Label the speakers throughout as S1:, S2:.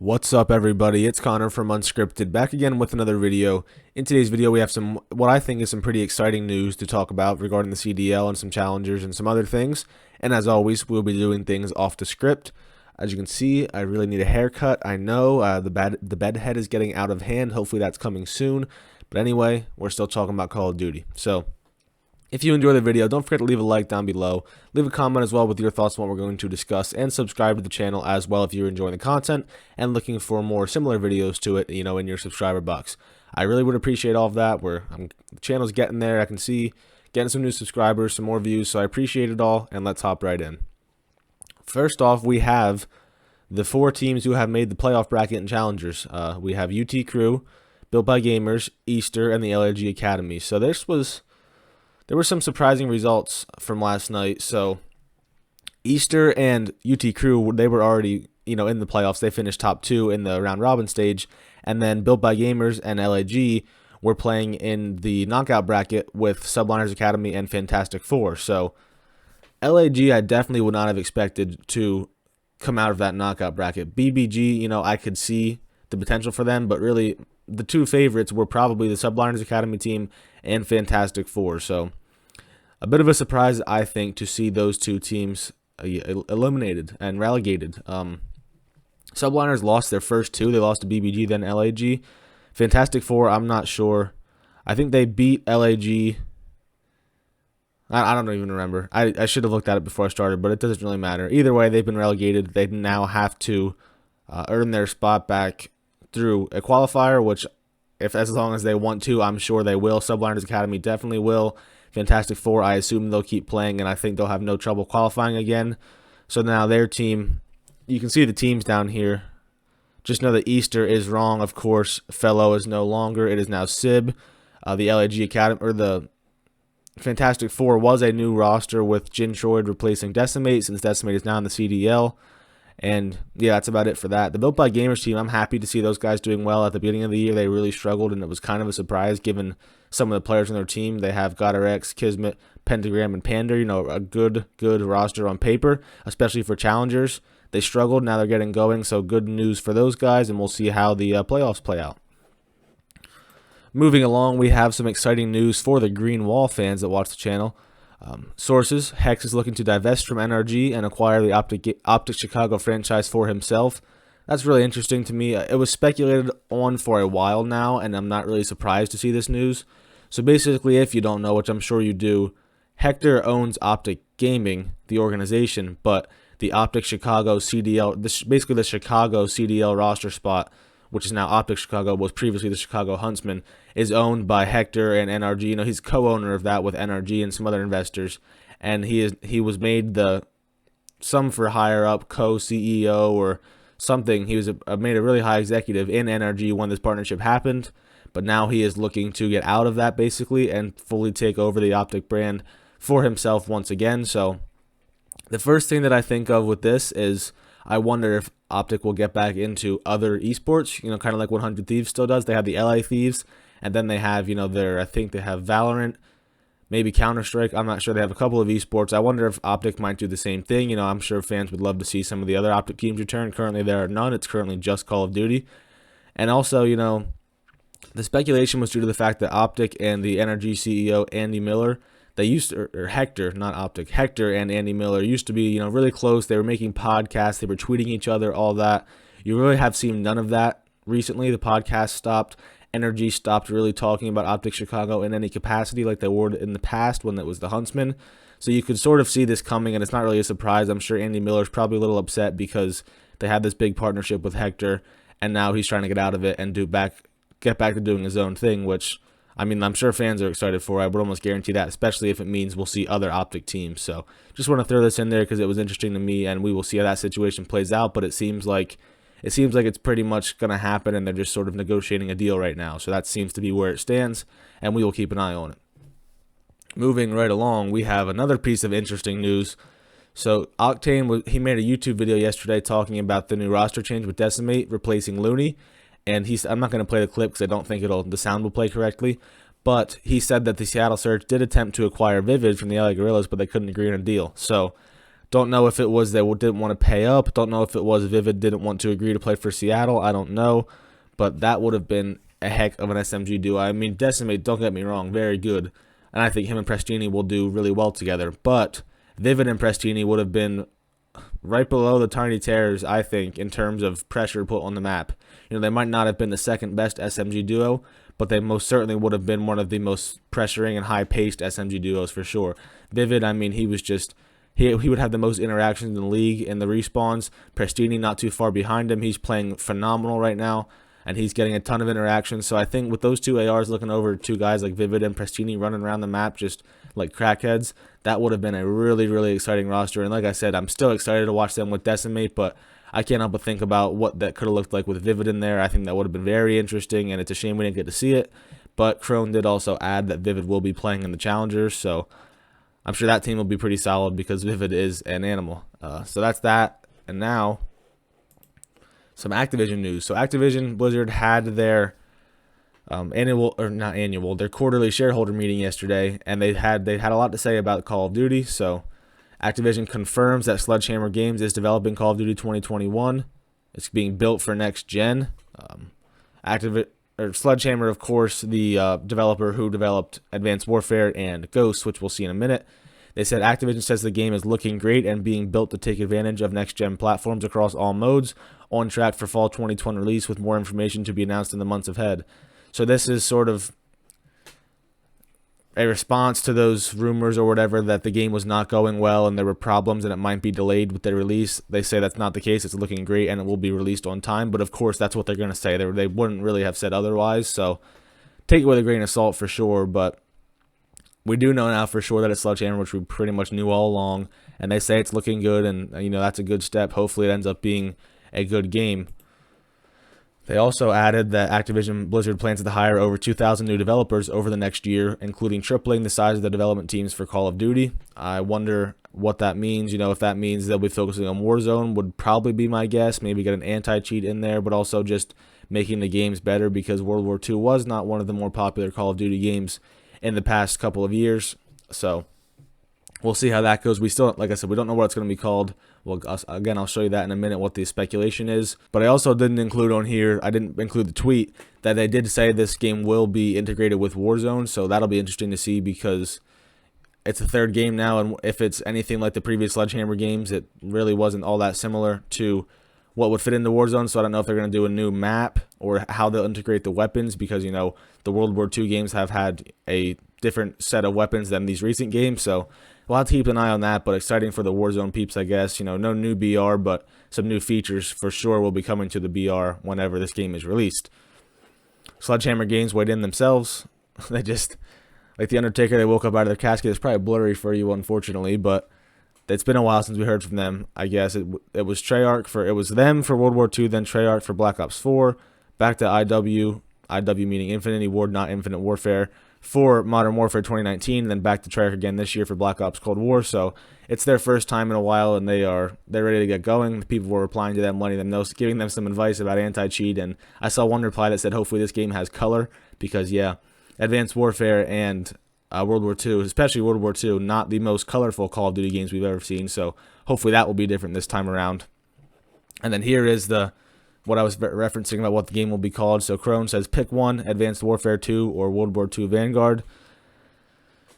S1: What's up, everybody? It's Connor from Unscripted, back again with another video. In today's video, we have what I think is some pretty exciting news to talk about regarding the CDL and some challengers and some other things. And as always, we'll be doing things off the script. As you can see, I really need a haircut. I know the bed head is getting out of hand. Hopefully that's coming soon. But anyway, we're still talking about Call of Duty. So if you enjoy the video, don't forget to leave a like down below. Leave a comment as well with your thoughts on what we're going to discuss, and subscribe to the channel as well if you're enjoying the content and looking for more similar videos to it, in your subscriber box. I really would appreciate all of that. The channel's getting there. I can see getting some new subscribers, some more views, so I appreciate it all, and let's hop right in. First off, we have the 4 teams who have made the playoff bracket and challengers. We have UT Crew, Built by Gamers, Easter, and the LAG Academy. So there were some surprising results from last night. So Easter and UT Crew, they were already, in the playoffs. They finished top 2 in the round robin stage. And then Built by Gamers and LAG were playing in the knockout bracket with Subliners Academy and Fantastic Four. So LAG, I definitely would not have expected to come out of that knockout bracket. BBG, I could see the potential for them, but really the 2 favorites were probably the Subliners Academy team and Fantastic Four. So a bit of a surprise, I think, to see those 2 teams eliminated and relegated. Subliners lost their first 2. They lost to BBG, then LAG. Fantastic Four, I'm not sure. I think they beat LAG. I don't even remember. I should have looked at it before I started, but it doesn't really matter. Either way, they've been relegated. They now have to earn their spot back through a qualifier, which, as long as they want to, I'm sure they will. Subliners Academy definitely will. Fantastic Four, I assume they'll keep playing, and I think they'll have no trouble qualifying again. So now their team, you can see the teams down here. Just know that Easter is wrong, of course. Fellow is no longer. It is now SIB. The LAG Academy, or the Fantastic Four, was a new roster with Jin Troid replacing Decimate, since Decimate is now in the CDL. And yeah, that's about it for that. The Built by Gamers team, I'm happy to see those guys doing well. At the beginning of the year, they really struggled, and it was kind of a surprise given some of the players on their team. They have GodRX, Kismet, Pentagram, and Pander. A good roster on paper, especially for challengers. They struggled. Now they're getting going, so good news for those guys, and we'll see how the playoffs play out. Moving along, we have some exciting news for the Green Wall fans that watch the channel. Sources: Hex is looking to divest from NRG and acquire the Optic Chicago franchise for himself. That's really interesting to me. It was speculated on for a while now, and I'm not really surprised to see this news. So basically, if you don't know, which I'm sure you do, Hector owns Optic Gaming, the organization, but the Optic Chicago CDL, basically the Chicago CDL roster spot, which is now Optic Chicago, was previously the Chicago Huntsmen, is owned by Hector and NRG. He's co-owner of that with NRG and some other investors, and he was made the some for higher up co-CEO or something. He was made a really high executive in NRG when this partnership happened, but now he is looking to get out of that basically and fully take over the Optic brand for himself once again. So the first thing that I think of with this is I wonder if Optic will get back into other esports, kind of like 100 Thieves still does. They have the LA Thieves, and then they have, I think they have Valorant, maybe Counter-Strike. I'm not sure. They have a couple of esports. I wonder if Optic might do the same thing. I'm sure fans would love to see some of the other Optic teams return. Currently, there are none. It's currently just Call of Duty. And also, the speculation was due to the fact that Optic and the NRG CEO, Andy Miller, they used to, or Hector, not Optic, Hector and Andy Miller used to be, really close. They were making podcasts. They were tweeting each other, all that. You really have seen none of that recently. The podcast stopped. NRG stopped really talking about Optic Chicago in any capacity like they were in the past when it was the Huntsmen. So you could sort of see this coming, and it's not really a surprise. I'm sure Andy Miller's probably a little upset because they had this big partnership with Hector, and now he's trying to get out of it and get back to doing his own thing, which, I'm sure fans are excited for. I would almost guarantee that, especially if it means we'll see other Optic teams. So just want to throw this in there because it was interesting to me, and we will see how that situation plays out. But it seems like it's pretty much going to happen, and they're just sort of negotiating a deal right now. So that seems to be where it stands, and we will keep an eye on it. Moving right along, we have another piece of interesting news. So Octane, he made a YouTube video yesterday talking about the new roster change with Decimate replacing Looney. And I'm not going to play the clip because I don't think the sound will play correctly. But he said that the Seattle Surge did attempt to acquire Vivid from the LA Guerrillas, but they couldn't agree on a deal. So Don't know if it was they didn't want to pay up. Don't know if it was Vivid didn't want to agree to play for Seattle. I don't know. But that would have been a heck of an SMG duo. I mean, Decimate, don't get me wrong, very good. And I think him and Prestini will do really well together. But Vivid and Prestini would have been right below the Tiny Terrors, I think, in terms of pressure put on the map. You know, they might not have been the second best SMG duo, but they most certainly would have been one of the most pressuring and high-paced SMG duos for sure. Vivid, I mean, he was just... He would have the most interactions in the league in the respawns. Prestini not too far behind him. He's playing phenomenal right now, and he's getting a ton of interactions. So I think with those two ARs looking over two guys like Vivid and Prestini running around the map just like crackheads, that would have been a really, really exciting roster. And like I said, I'm still excited to watch them with Decimate, but I can't help but think about what that could have looked like with Vivid in there. I think that would have been very interesting, and it's a shame we didn't get to see it. But Crone did also add that Vivid will be playing in the Challengers, so I'm sure that team will be pretty solid because Vivid is an animal. So that's that. And now, some Activision news. So Activision Blizzard had their their quarterly shareholder meeting yesterday, and they had a lot to say about Call of Duty. So Activision confirms that Sledgehammer Games is developing Call of Duty 2021. It's being built for next gen. Sledgehammer, of course, the developer who developed Advanced Warfare and Ghosts, which we'll see in a minute. They said Activision says the game is looking great and being built to take advantage of next-gen platforms across all modes, on track for fall 2020 release with more information to be announced in the months ahead. So this is sort of a response to those rumors or whatever that the game was not going well and there were problems and it might be delayed with their release. They say that's not the case. It's looking great and it will be released on time. But of course, that's what they're going to say. They wouldn't really have said otherwise. So take it with a grain of salt for sure. But we do know now for sure that it's Sledgehammer, which we pretty much knew all along. And they say it's looking good, and you know that's a good step. Hopefully it ends up being a good game. They also added that Activision Blizzard plans to hire over 2,000 new developers over the next year, including tripling the size of the development teams for Call of Duty. I wonder what that means. You know, if that means they'll be focusing on Warzone, would probably be my guess. Maybe get an anti-cheat in there, but also just making the games better because World War II was not one of the more popular Call of Duty games in the past couple of years. So we'll see how that goes. We still, like I said, we don't know what it's going to be called. Well, again, I'll show you that in a minute, what the speculation is. But I also didn't include on here, I didn't include the tweet, that they did say this game will be integrated with Warzone. So that'll be interesting to see because it's the third game now. And if it's anything like the previous Sledgehammer games, it really wasn't all that similar to what would fit into Warzone. So I don't know if they're going to do a new map or how they'll integrate the weapons because, you know, the World War II games have had a different set of weapons than these recent games. So we'll have to keep an eye on that, but exciting for the Warzone peeps, I guess. You know, no new BR, but some new features for sure will be coming to the BR whenever this game is released. Sledgehammer Games weighed in themselves. They just, like The Undertaker, they woke up out of their casket. It's probably blurry for you, unfortunately, but it's been a while since we heard from them. I guess it was Treyarch it was them for World War II, then Treyarch for Black Ops 4, back to IW meaning Infinity Ward, not Infinite Warfare, for Modern Warfare 2019, then back to Treyarch again this year for Black Ops Cold War. So it's their first time in a while, and they're ready to get going. The people were replying to them, letting them know, giving them some advice about anti-cheat, and I saw one reply that said, hopefully this game has color, because yeah, Advanced Warfare and World War II, especially World War II, not the most colorful Call of Duty games we've ever seen, so hopefully that will be different this time around. And then here is what I was referencing about what the game will be called. So Crone says, pick one, Advanced Warfare 2 or World War II Vanguard.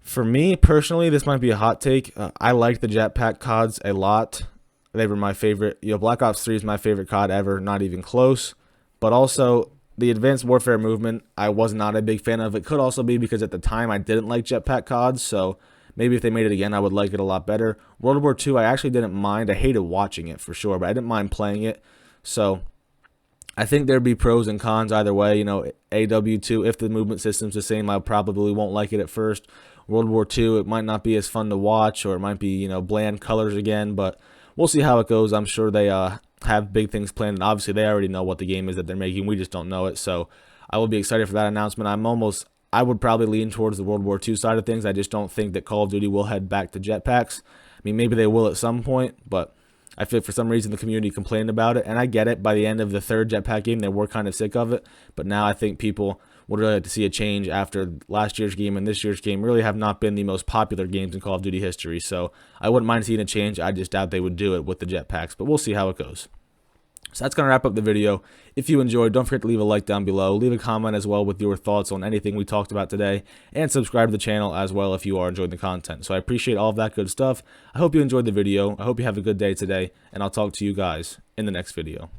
S1: For me, personally, this might be a hot take. I liked the Jetpack CODs a lot. They were my favorite. You know, Black Ops 3 is my favorite COD ever, not even close. But also, the Advanced Warfare movement, I was not a big fan of. It could also be because at the time I didn't like Jetpack CODs, so maybe if they made it again, I would like it a lot better. World War II, I actually didn't mind. I hated watching it for sure, but I didn't mind playing it. So I think there'd be pros and cons either way. You know, AW2, if the movement system's the same, I probably won't like it at first. World War II, it might not be as fun to watch, or it might be, you know, bland colors again, but we'll see how it goes. I'm sure they have big things planned, and obviously they already know what the game is that they're making. We just don't know it, so I will be excited for that announcement. I would probably lean towards the World War II side of things. I just don't think that Call of Duty will head back to jetpacks. I mean, maybe they will at some point, but I feel for some reason the community complained about it, and I get it. By the end of the third jetpack game, they were kind of sick of it, but now I think people would really like to see a change after last year's game and this year's game really have not been the most popular games in Call of Duty history. So I wouldn't mind seeing a change. I just doubt they would do it with the jetpacks, but we'll see how it goes. So that's going to wrap up the video. If you enjoyed, don't forget to leave a like down below. Leave a comment as well with your thoughts on anything we talked about today. And subscribe to the channel as well if you are enjoying the content. So I appreciate all of that good stuff. I hope you enjoyed the video. I hope you have a good day today. And I'll talk to you guys in the next video.